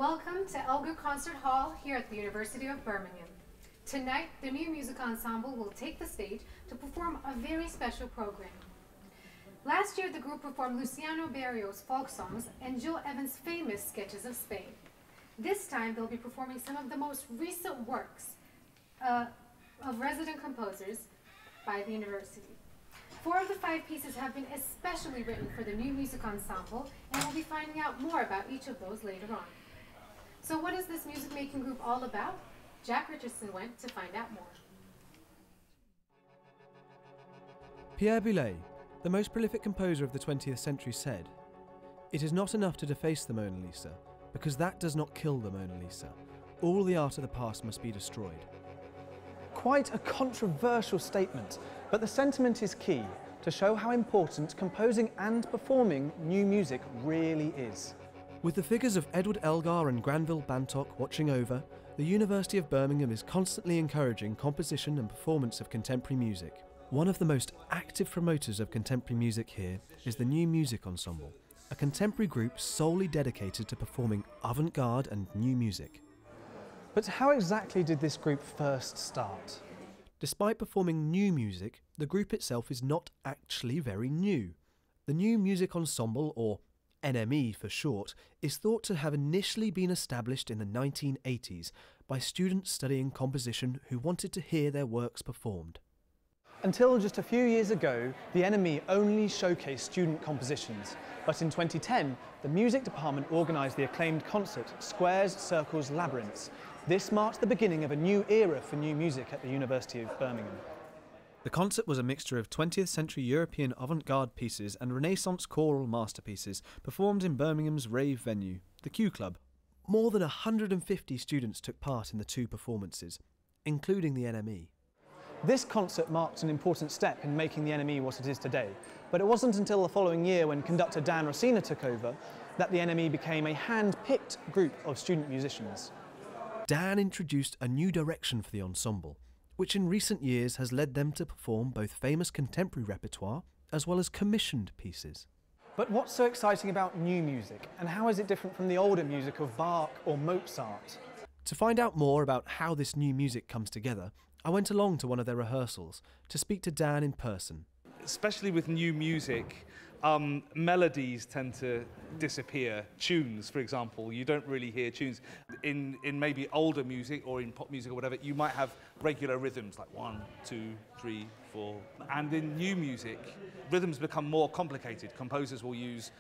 Welcome to Elgar Concert Hall here at the University of Birmingham. Tonight, the new music ensemble will take the stage to perform a very special program. Last year, the group performed Luciano Berrio's folk songs and Jill Evans' famous sketches of Spain. This time, they'll be performing some of the most recent works of resident composers by the university. 4 of the 5 pieces have been especially written for the new music ensemble, and we'll be finding out more about each of those later on. So what is this music-making group all about? Jack Richardson went to find out more. Pierre Boulez, the most prolific composer of the 20th century, said, "It is not enough to deface the Mona Lisa, because that does not kill the Mona Lisa. All the art of the past must be destroyed." Quite a controversial statement, but the sentiment is key to show how important composing and performing new music really is. With the figures of Edward Elgar and Granville Bantock watching over, the University of Birmingham is constantly encouraging composition and performance of contemporary music. One of the most active promoters of contemporary music here is the New Music Ensemble, a contemporary group solely dedicated to performing avant-garde and new music. But how exactly did this group first start? Despite performing new music, the group itself is not actually very new. The New Music Ensemble, or NME for short, is thought to have initially been established in the 1980s by students studying composition who wanted to hear their works performed. Until just a few years ago, the NME only showcased student compositions, but in 2010, the music department organised the acclaimed concert Squares, Circles, Labyrinths. This marked the beginning of a new era for new music at the University of Birmingham. The concert was a mixture of 20th century European avant-garde pieces and Renaissance choral masterpieces performed in Birmingham's rave venue, the Q Club. More than 150 students took part in the 2 performances, including the NME. This concert marked an important step in making the NME what it is today, but it wasn't until the following year, when conductor Dan Rossina took over, that the NME became a hand-picked group of student musicians. Dan introduced a new direction for the ensemble, which in recent years has led them to perform both famous contemporary repertoire as well as commissioned pieces. But what's so exciting about new music, and how is it different from the older music of Bach or Mozart? To find out more about how this new music comes together, I went along to one of their rehearsals to speak to Dan in person. Especially with new music, melodies tend to disappear. Tunes, for example, you don't really hear tunes. In maybe older music or in pop music or whatever, you might have regular rhythms like 1, 2, 3, 4. And in new music, rhythms become more complicated. Composers will use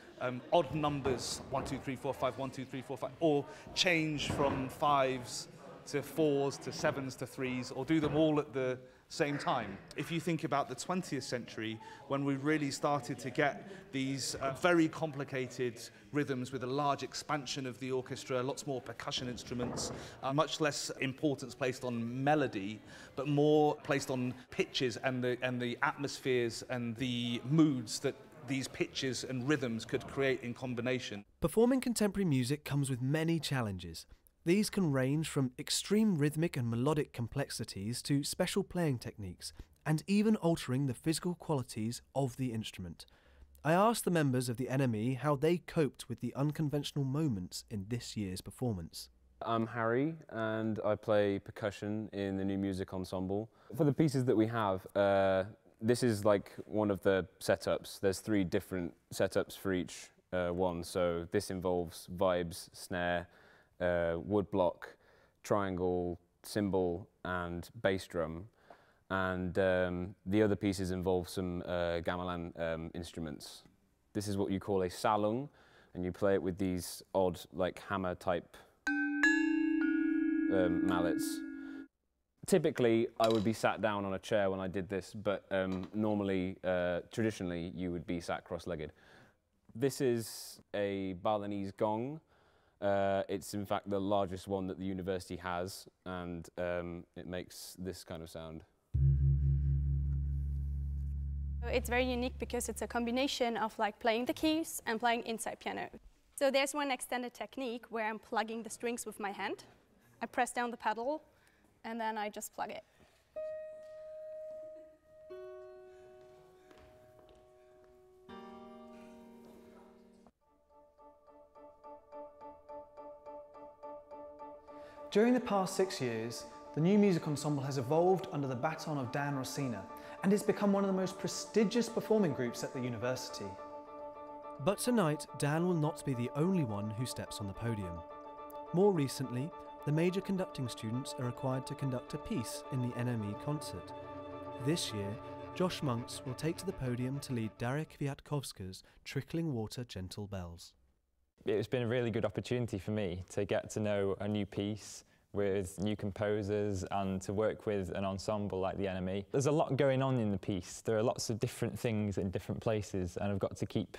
odd numbers, 1, 2, 3, 4, 5, 1, 2, 3, 4, 5, or change from 5s to 4s to 7s to 3s, or do them all at the same time. If you think about the 20th century, when we really started to get these very complicated rhythms with a large expansion of the orchestra, lots more percussion instruments, much less importance placed on melody, but more placed on pitches and the atmospheres and the moods that these pitches and rhythms could create in combination. Performing contemporary music comes with many challenges. These can range from extreme rhythmic and melodic complexities to special playing techniques, and even altering the physical qualities of the instrument. I asked the members of the NME how they coped with the unconventional moments in this year's performance. I'm Harry, and I play percussion in the New Music Ensemble. For the pieces that we have, this is like one of the setups. There's 3 different setups for each one, so this involves vibes, snare, woodblock, triangle, cymbal and bass drum, and the other pieces involve some gamelan instruments. This is what you call a salung, and you play it with these odd, like hammer type mallets. Typically I would be sat down on a chair when I did this, but normally, traditionally, you would be sat cross-legged. This is a Balinese gong. It's in fact the largest one that the university has, and it makes this kind of sound. It's very unique because it's a combination of like playing the keys and playing inside piano. So there's one extended technique where I'm plugging the strings with my hand. I press down the pedal and then I just plug it. During the past 6 years, the New Music Ensemble has evolved under the baton of Dan Rosina and has become one of the most prestigious performing groups at the university. But tonight, Dan will not be the only one who steps on the podium. More recently, the major conducting students are required to conduct a piece in the NME concert. This year, Josh Monks will take to the podium to lead Darek Kwiatkowska's Trickling Water, Gentle Bells. It's been a really good opportunity for me to get to know a new piece with new composers and to work with an ensemble like the NME. There's a lot going on in the piece. There are lots of different things in different places, and I've got to keep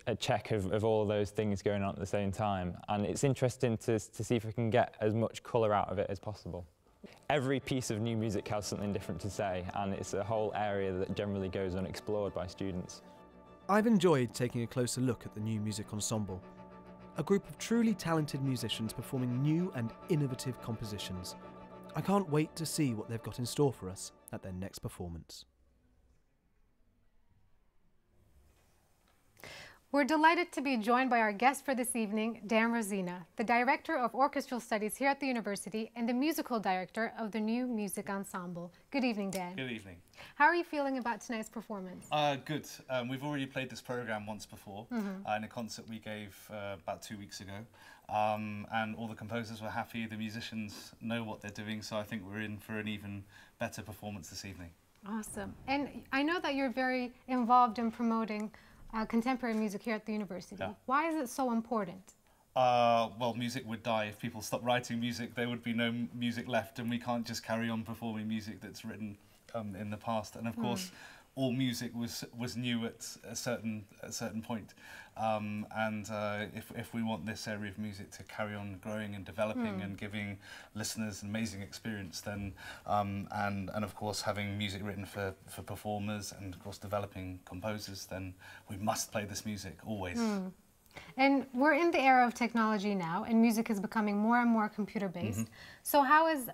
a check of all of those things going on at the same time. And it's interesting to see if we can get as much colour out of it as possible. Every piece of new music has something different to say, and it's a whole area that generally goes unexplored by students. I've enjoyed taking a closer look at the New Music Ensemble, a group of truly talented musicians performing new and innovative compositions. I can't wait to see what they've got in store for us at their next performance. We're delighted to be joined by our guest for this evening, Dan Rosina, the Director of Orchestral Studies here at the university and the Musical Director of the New Music Ensemble. Good evening, Dan. Good evening. How are you feeling about tonight's performance? Good. We've already played this program once before in a concert we gave about 2 weeks ago. And all the composers were happy, the musicians know what they're doing, so I think we're in for an even better performance this evening. Awesome. And I know that you're very involved in promoting contemporary music here at the university. Yeah. Why is it so important? Well, music would die. If people stopped writing music, there would be no music left, and we can't just carry on performing music that's written in the past. And of course, all music was new at a certain point. If we want this area of music to carry on growing and developing and giving listeners an amazing experience, then and of course having music written for performers and of course developing composers, then we must play this music always. And we're in the era of technology now, and music is becoming more and more computer-based. So how is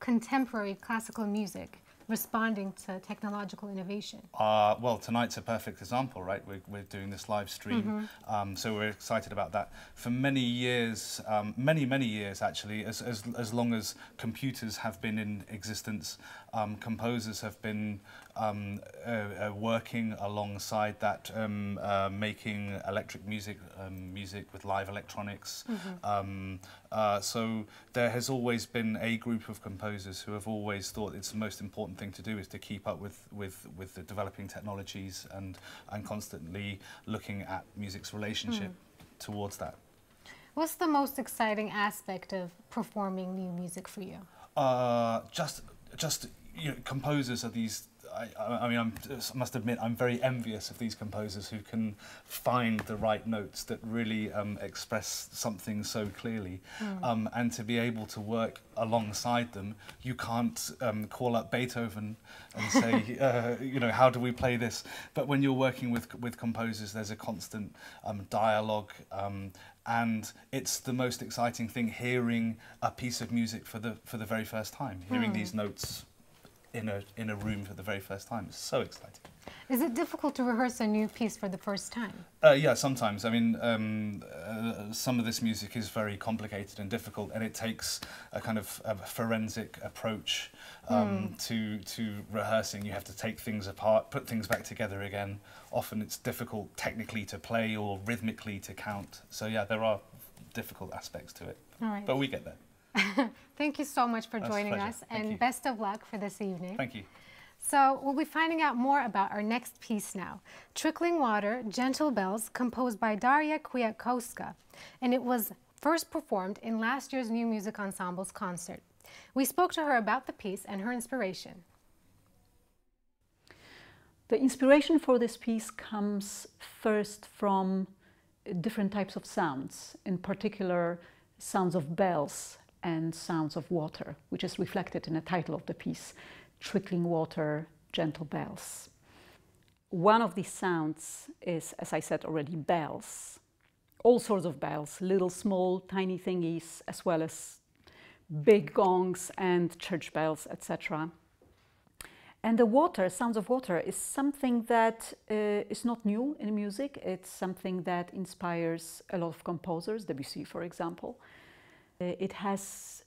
contemporary classical music responding to technological innovation? Well, tonight's a perfect example, right? We're doing this live stream, so we're excited about that. For many years, many years actually, as long as computers have been in existence, composers have been working alongside that, making electric music, music with live electronics. So there has always been a group of composers who have always thought it's the most important thing to do is to keep up with the developing technologies and constantly looking at music's relationship towards that. What's the most exciting aspect of performing new music for you? Just you know, composers are these. I mean, I must admit, I'm very envious of these composers who can find the right notes that really express something so clearly. And to be able to work alongside them, you can't call up Beethoven and say, you know, how do we play this? But when you're working with composers, there's a constant dialogue. And it's the most exciting thing, hearing a piece of music for the very first time, hearing these notes in a room for the very first time. It's so exciting. Is it difficult to rehearse a new piece for the first time? Yeah, sometimes. I mean, some of this music is very complicated and difficult, and it takes a kind of a forensic approach to rehearsing. You have to take things apart, put things back together again. Often it's difficult technically to play or rhythmically to count. So yeah, there are difficult aspects to it. All right. But we get there. Thank you so much for That's a joining pleasure. us, Thank and you. best of luck for this evening. Thank you. So we'll be finding out more about our next piece now. Trickling Water, Gentle Bells, composed by Darek Kwiatkowska, and it was first performed in last year's New Music Ensemble's concert. We spoke to her about the piece and her inspiration. The inspiration for this piece comes first from different types of sounds, in particular sounds of bells and sounds of water, which is reflected in the title of the piece, Trickling Water, Gentle Bells. One of these sounds is, as I said already, bells. All sorts of bells, little, small, tiny thingies, as well as big gongs and church bells, etc. And the water, sounds of water, is something that is not new in music. It's something that inspires a lot of composers, Debussy, for example. It has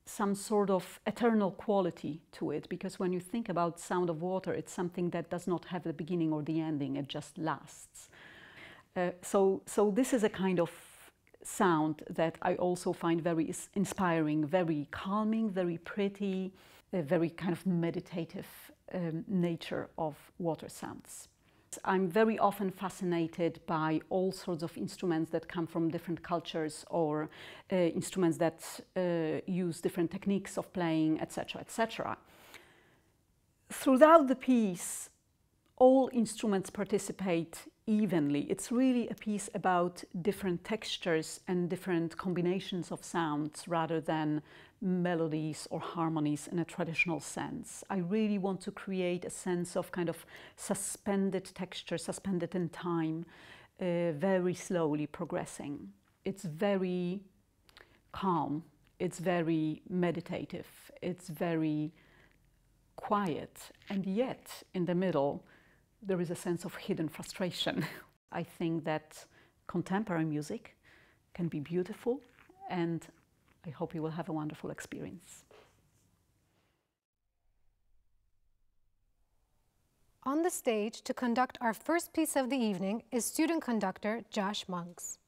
some sort of eternal quality to it, because when you think about Sound of Water, it's something that does not have the beginning or the ending, it just lasts. So this is a kind of sound that I also find very inspiring, very calming, very pretty, a very kind of meditative nature of water sounds. I'm very often fascinated by all sorts of instruments that come from different cultures, or instruments that use different techniques of playing, etc., etc. Throughout the piece, all instruments participate evenly. It's really a piece about different textures and different combinations of sounds rather than melodies or harmonies in a traditional sense. I really want to create a sense of kind of suspended texture, suspended in time, very slowly progressing. It's very calm, it's very meditative, it's very quiet, and yet in the middle there is a sense of hidden frustration. I think that contemporary music can be beautiful, and I hope you will have a wonderful experience. On the stage to conduct our first piece of the evening is student conductor Josh Monks.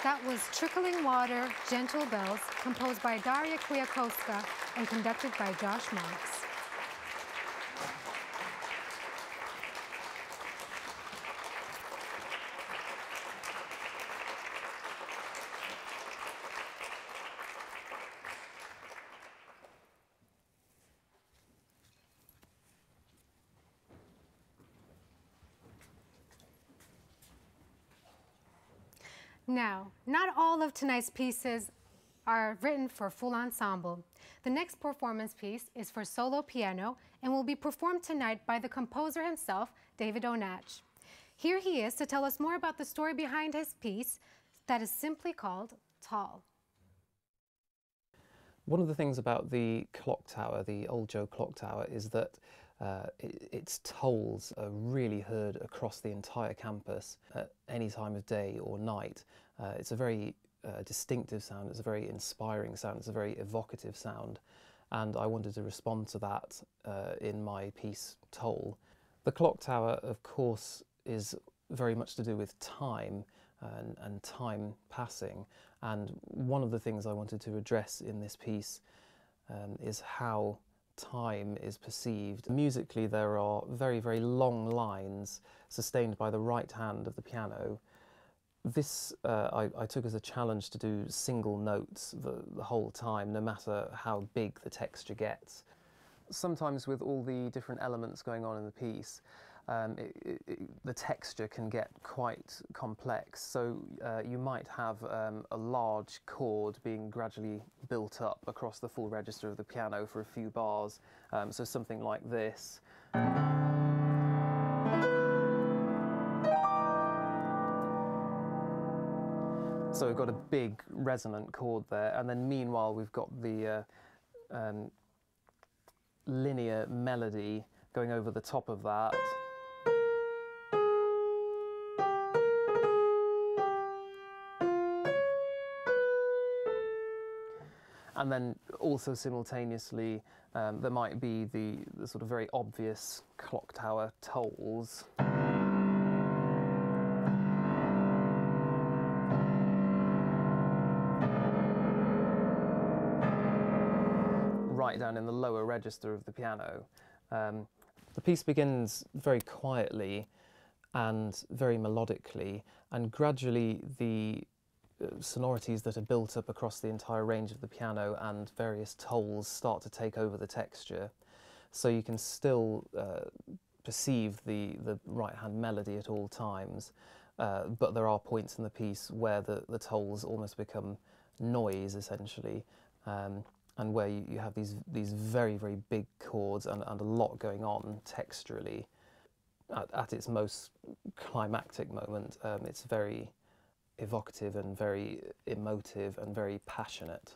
That was Trickling Water, Gentle Bells, composed by Daria Kwiatkowska and conducted by Josh Marks. Now, not all of tonight's pieces are written for full ensemble. The next performance piece is for solo piano and will be performed tonight by the composer himself, David Onatch. Here he is to tell us more about the story behind his piece that is simply called Tall. One of the things about the clock tower, the Old Joe clock tower, is that its tolls are really heard across the entire campus at any time of day or night. It's a very distinctive sound, it's a very inspiring sound, it's a very evocative sound, and I wanted to respond to that in my piece Toll. The clock tower, of course, is very much to do with time and time passing, and one of the things I wanted to address in this piece is how time is perceived. Musically, there are very, very long lines sustained by the right hand of the piano. This I took as a challenge to do single notes the whole time, no matter how big the texture gets. Sometimes with all the different elements going on in the piece, the texture can get quite complex. So you might have a large chord being gradually built up across the full register of the piano for a few bars. So something like this. So we've got a big resonant chord there, and then meanwhile we've got the linear melody going over the top of that. And then also simultaneously there might be the sort of very obvious clock tower tolls. Right down in the lower register of the piano. The piece begins very quietly and very melodically, and gradually the sonorities that are built up across the entire range of the piano and various tolls start to take over the texture. So you can still perceive the right-hand melody at all times, but there are points in the piece where the tolls almost become noise, essentially. And where you have these very, very big chords and a lot going on texturally. At its most climactic moment, it's very evocative and very emotive and very passionate.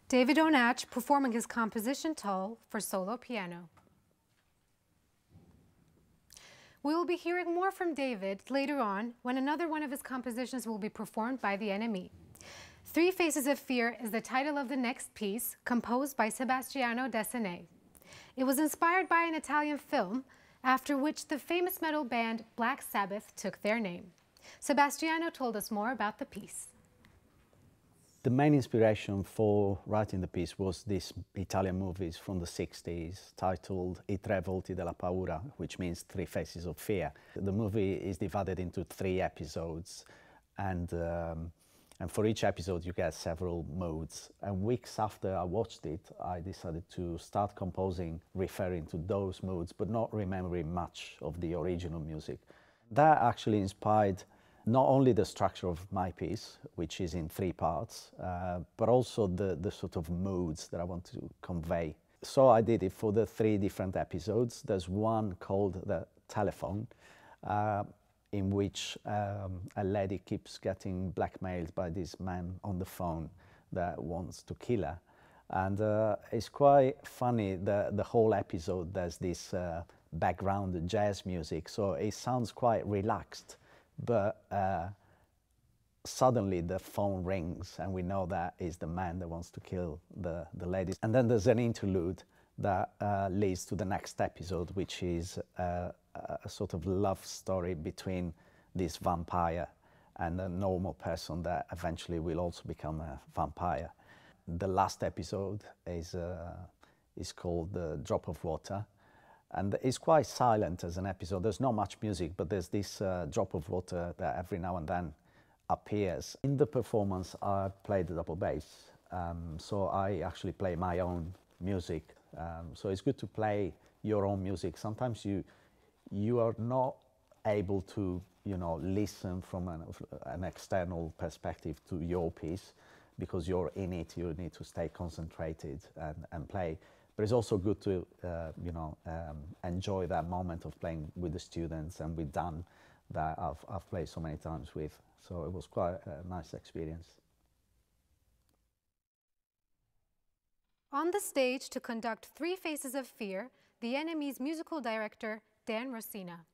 David Onatch performing his composition Toll for solo piano. We will be hearing more from David later on when another one of his compositions will be performed by the NME. Three Faces of Fear is the title of the next piece, composed by Sebastiano Desene. It was inspired by an Italian film, after which the famous metal band Black Sabbath took their name. Sebastiano told us more about the piece. The main inspiration for writing the piece was this Italian movies from the 60s titled I Tre Volti della Paura, which means Three Faces of Fear. The movie is divided into 3 episodes, and for each episode you get several modes. And weeks after I watched it, I decided to start composing referring to those moods, but not remembering much of the original music. That actually inspired not only the structure of my piece, which is in 3 parts, but also the sort of moods that I want to convey. So I did it for the 3 different episodes. There's one called The Telephone, in which a lady keeps getting blackmailed by this man on the phone that wants to kill her. And it's quite funny, the whole episode there's this background jazz music, so it sounds quite relaxed. But suddenly the phone rings and we know that is the man that wants to kill the ladies. And then there's an interlude that leads to the next episode, which is a sort of love story between this vampire and a normal person that eventually will also become a vampire. The last episode is called The Drop of Water. And it's quite silent as an episode. There's not much music, but there's this drop of water that every now and then appears. In the performance, I played the double bass, so I actually play my own music. So it's good to play your own music. Sometimes you are not able to, listen from an external perspective to your piece, because you're in it. You need to stay concentrated and play. But it's also good to, enjoy that moment of playing with the students and with Dan that I've played so many times with. So it was quite a nice experience. On the stage to conduct Three Faces of Fear, the NME's musical director, Dan Rosina.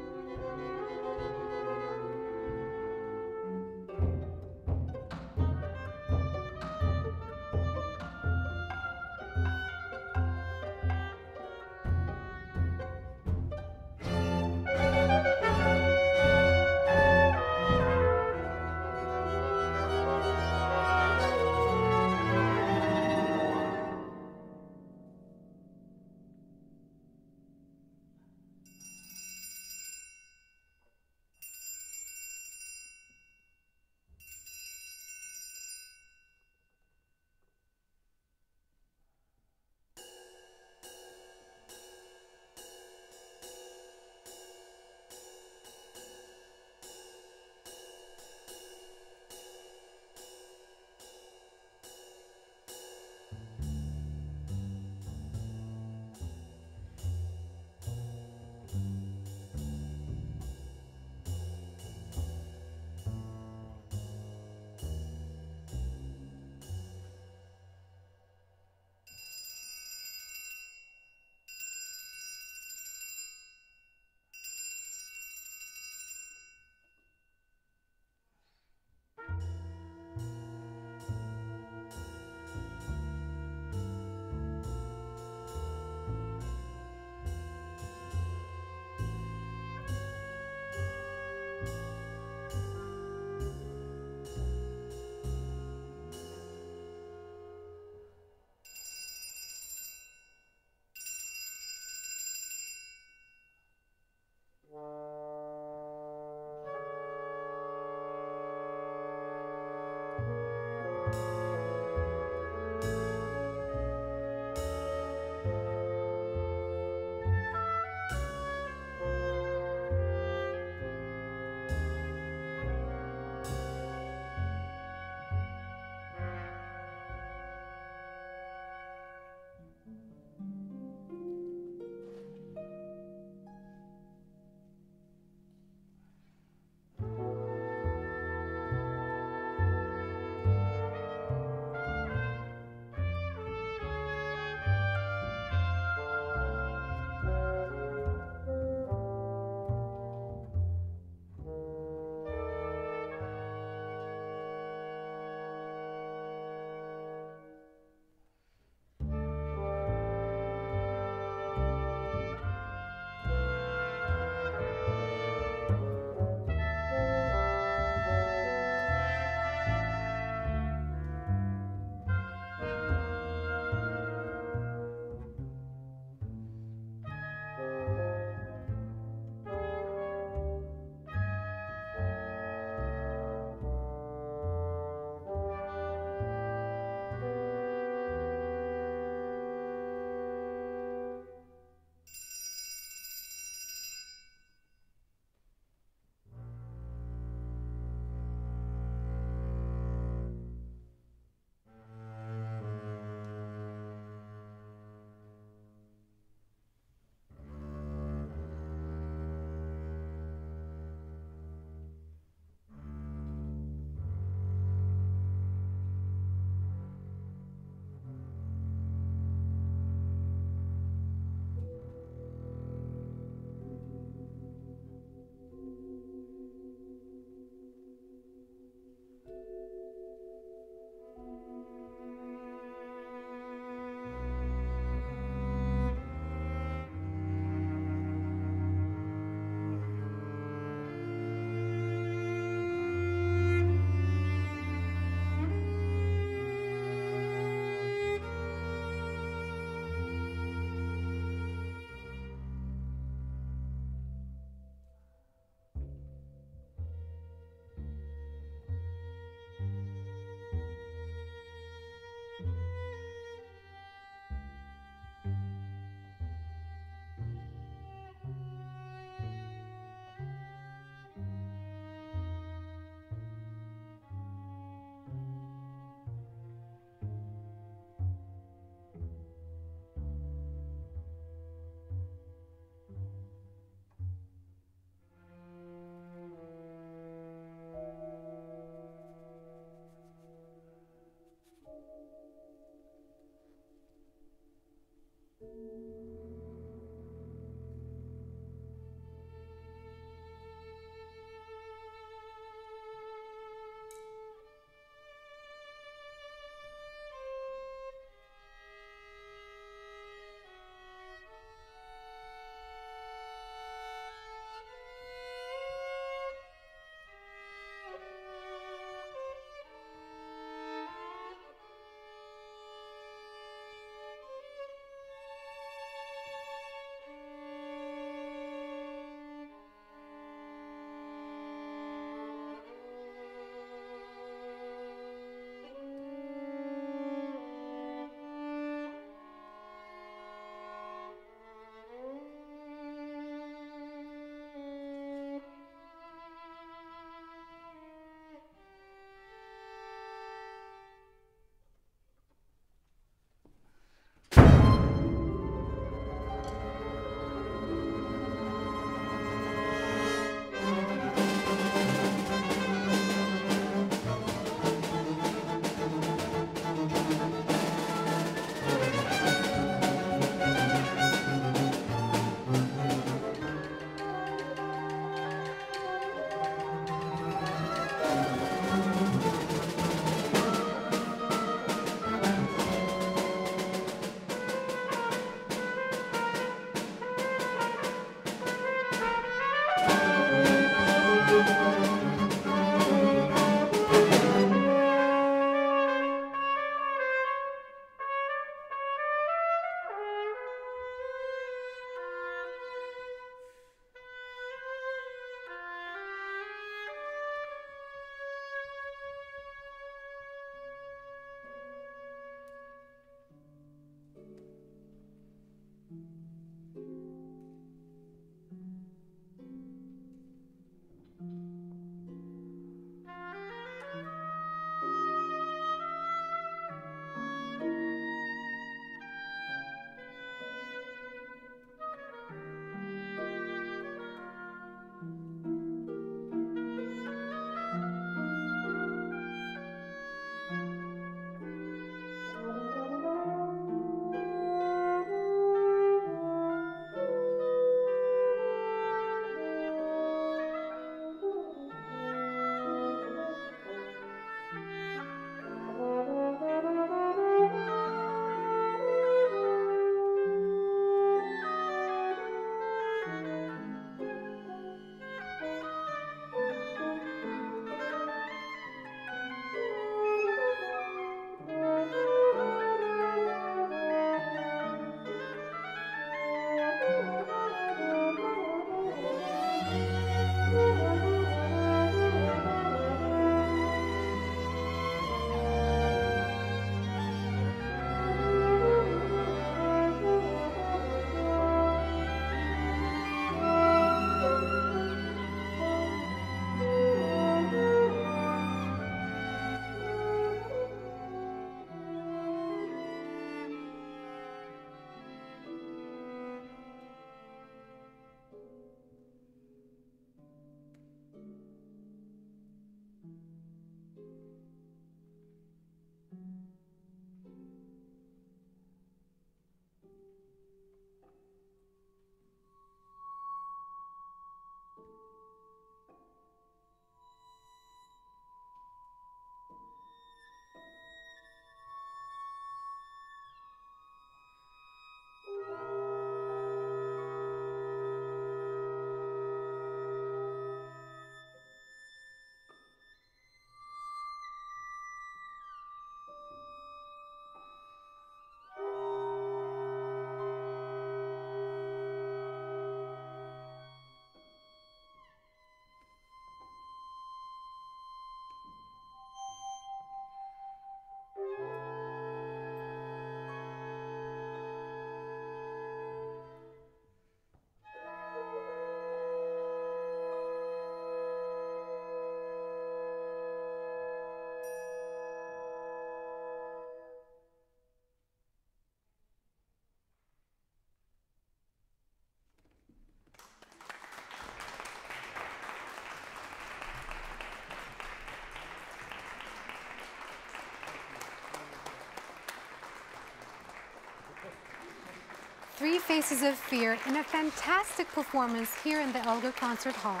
Three Faces of Fear in a fantastic performance here in the Elgar Concert Hall.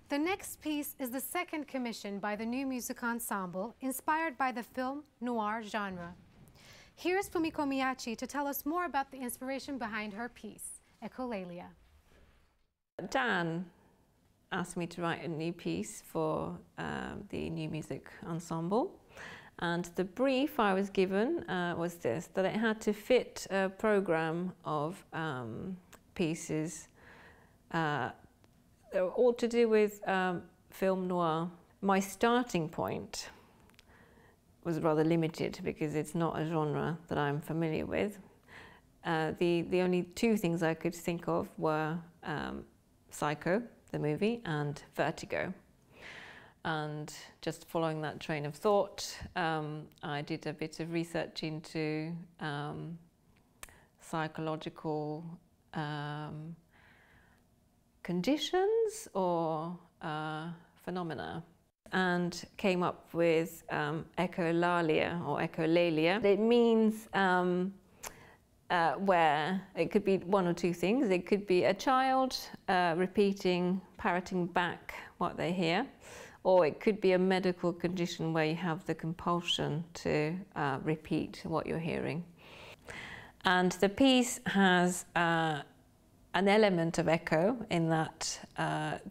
The next piece is the second commission by the New Music Ensemble, inspired by the film noir genre. Here's Fumiko Miyachi to tell us more about the inspiration behind her piece, Echolalia. Dan asked me to write a new piece for the New Music Ensemble, and the brief I was given was this, that it had to fit a program of pieces all to do with film noir. My starting point was rather limited because it's not a genre that I'm familiar with. The only two things I could think of were Psycho, the movie, and Vertigo. And just following that train of thought, I did a bit of research into psychological conditions or phenomena, and came up with echolalia or echolalia. It means where it could be one or two things. It could be a child repeating, parroting back what they hear, or it could be a medical condition where you have the compulsion to repeat what you're hearing. And the piece has an element of echo in that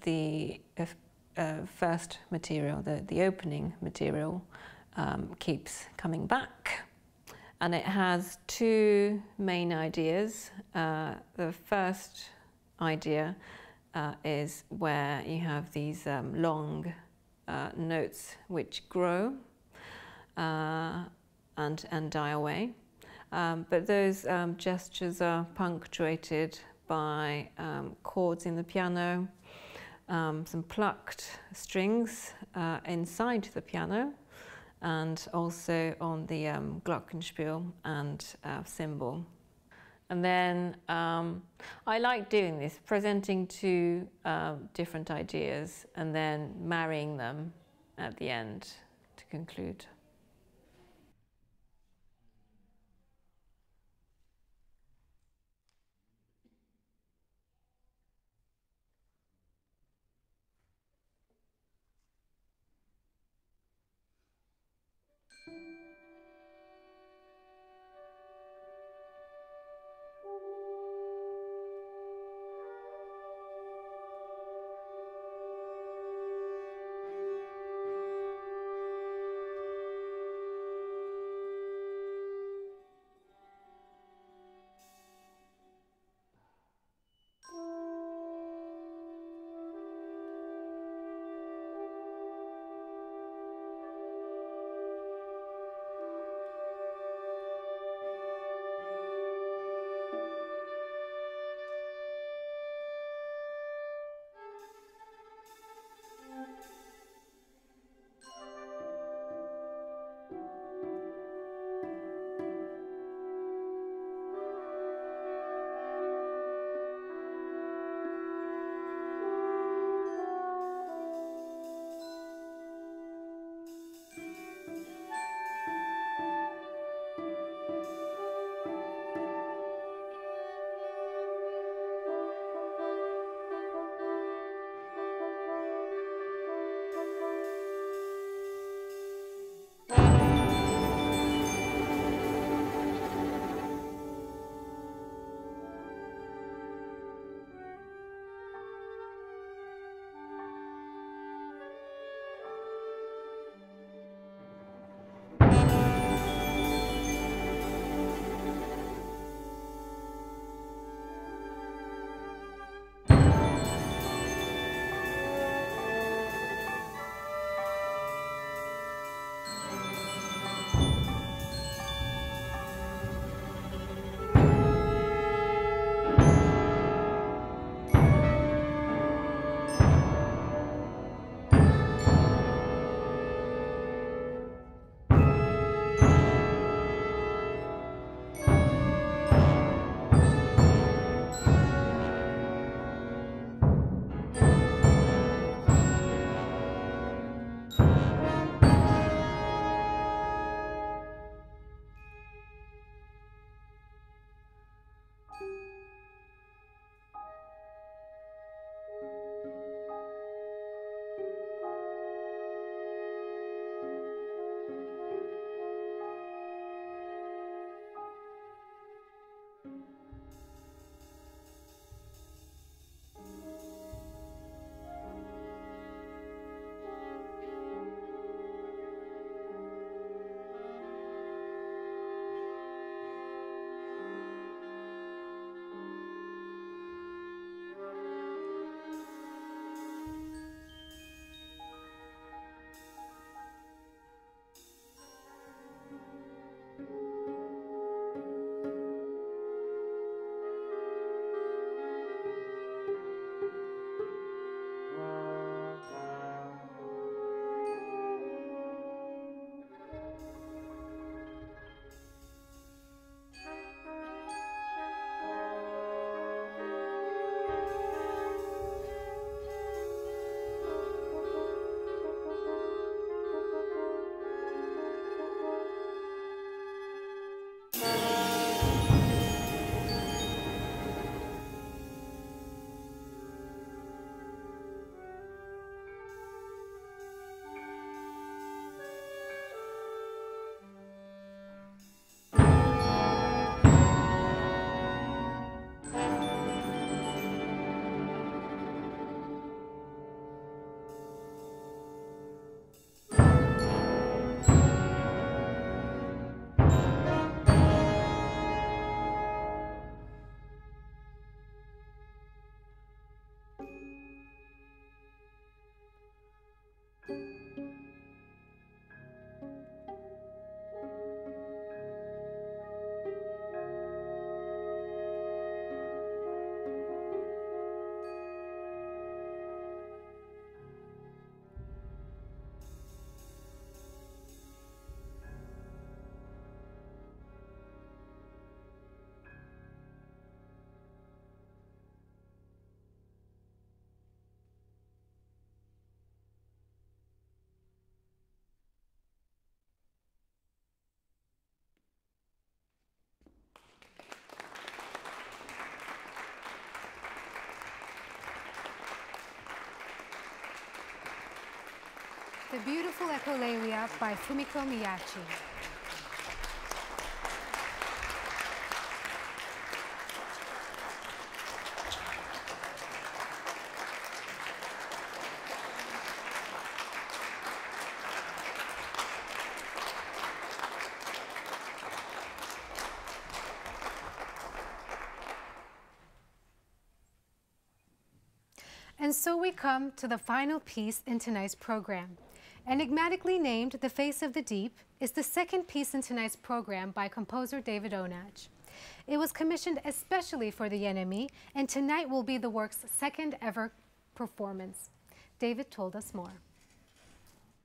the first material, the opening material, keeps coming back. And it has two main ideas. The first idea is where you have these long notes which grow and die away. But those gestures are punctuated by chords in the piano, some plucked strings inside the piano, and also on the glockenspiel and cymbal. And then I like doing this, presenting two different ideas and then marrying them at the end to conclude. The Beautiful Echolalia by Fumiko Miyachi. And so we come to the final piece in tonight's program. Enigmatically named The Face of the Deep is the second piece in tonight's program by composer David Onatch. It was commissioned especially for the NME, and tonight will be the work's second ever performance. David told us more.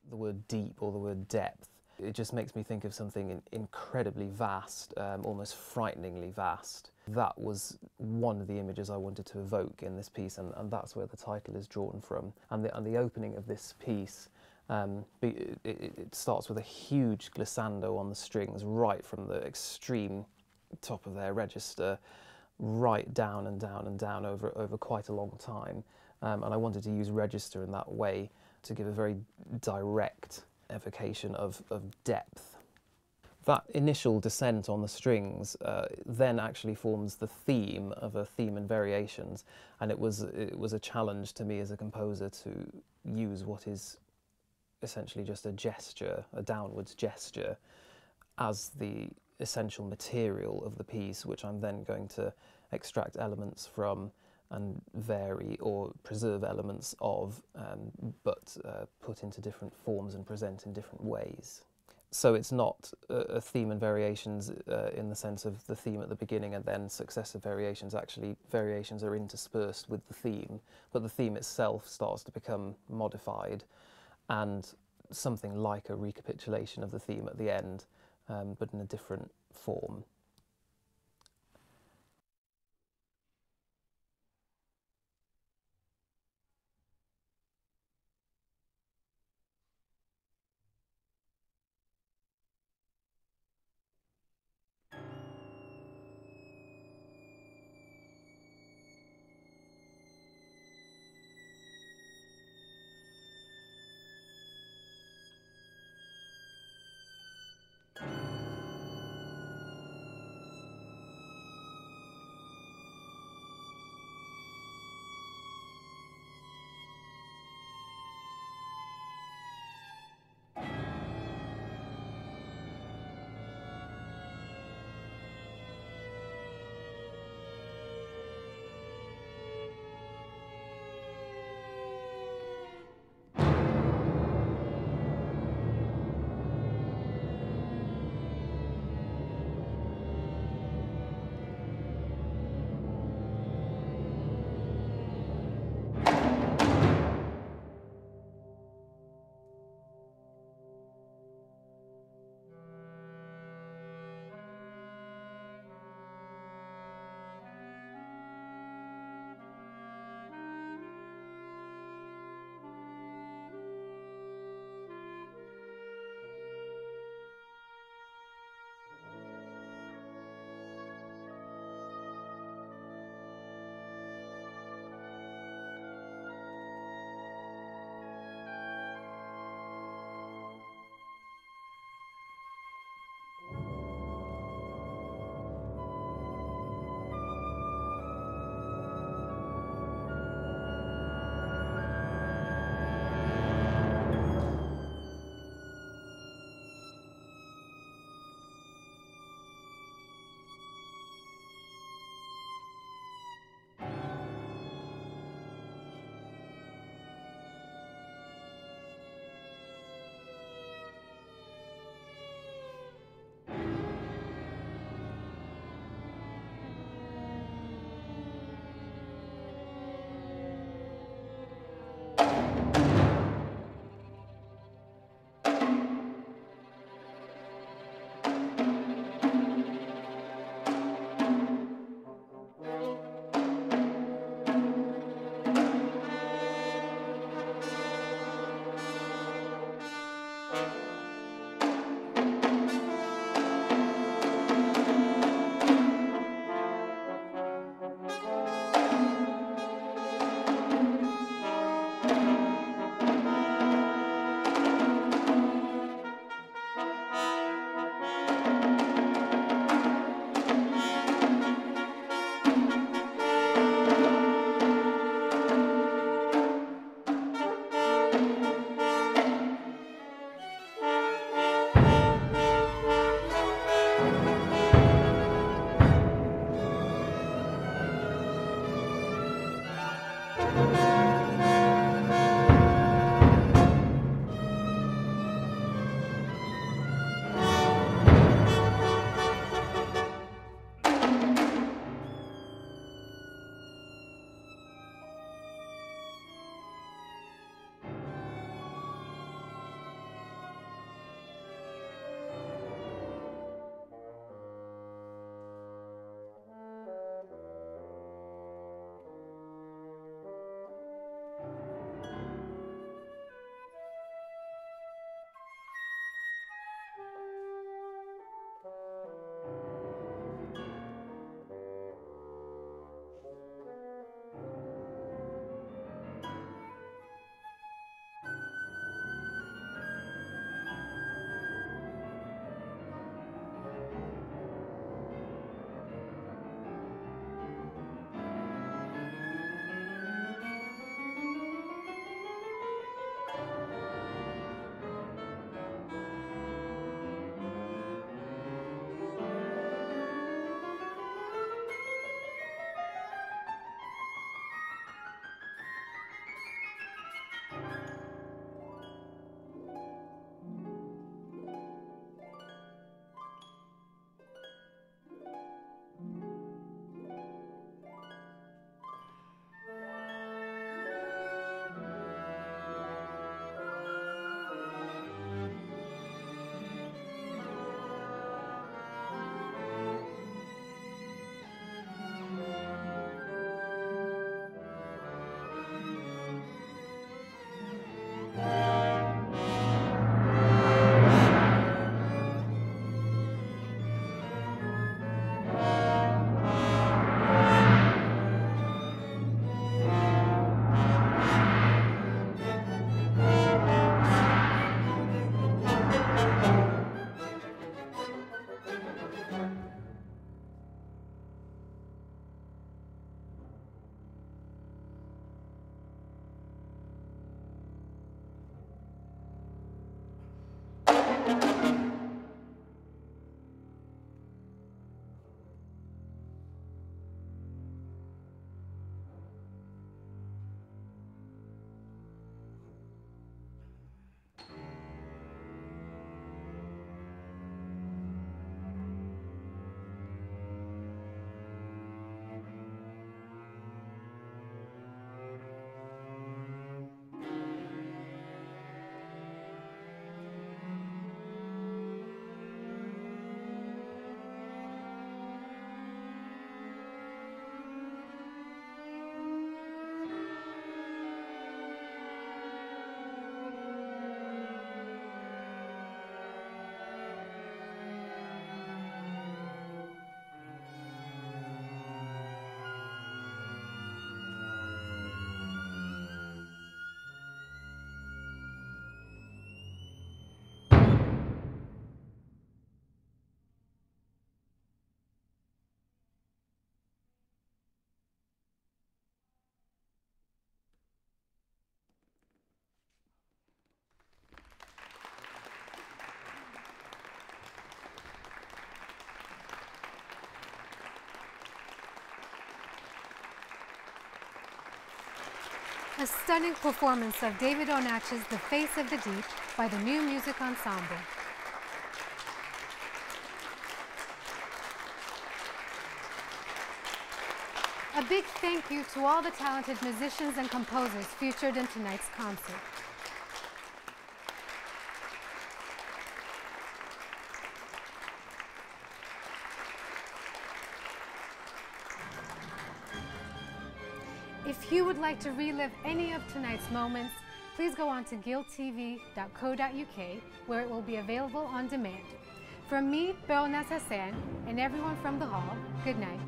The word deep or the word depth, it just makes me think of something incredibly vast, almost frighteningly vast. That was one of the images I wanted to evoke in this piece, and that's where the title is drawn from. And the opening of this piece, it starts with a huge glissando on the strings right from the extreme top of their register, right down and down and down over quite a long time. And I wanted to use register in that way to give a very direct evocation of depth. That initial descent on the strings then actually forms the theme of a theme and variations, and it was a challenge to me as a composer to use what is essentially just a gesture, a downwards gesture, as the essential material of the piece, which I'm then going to extract elements from and vary or preserve elements of, but put into different forms and present in different ways. So it's not a theme and variations in the sense of the theme at the beginning and then successive variations. Actually, variations are interspersed with the theme, but the theme itself starts to become modified and something like a recapitulation of the theme at the end, but in a different form. A stunning performance of David Onatch's The Face of the Deep by the New Music Ensemble. A big thank you to all the talented musicians and composers featured in tonight's concert. If you would like to relive any of tonight's moments, please go on to guildtv.co.uk, where it will be available on demand. From me, Beryl Hassan, and everyone from the hall, good night.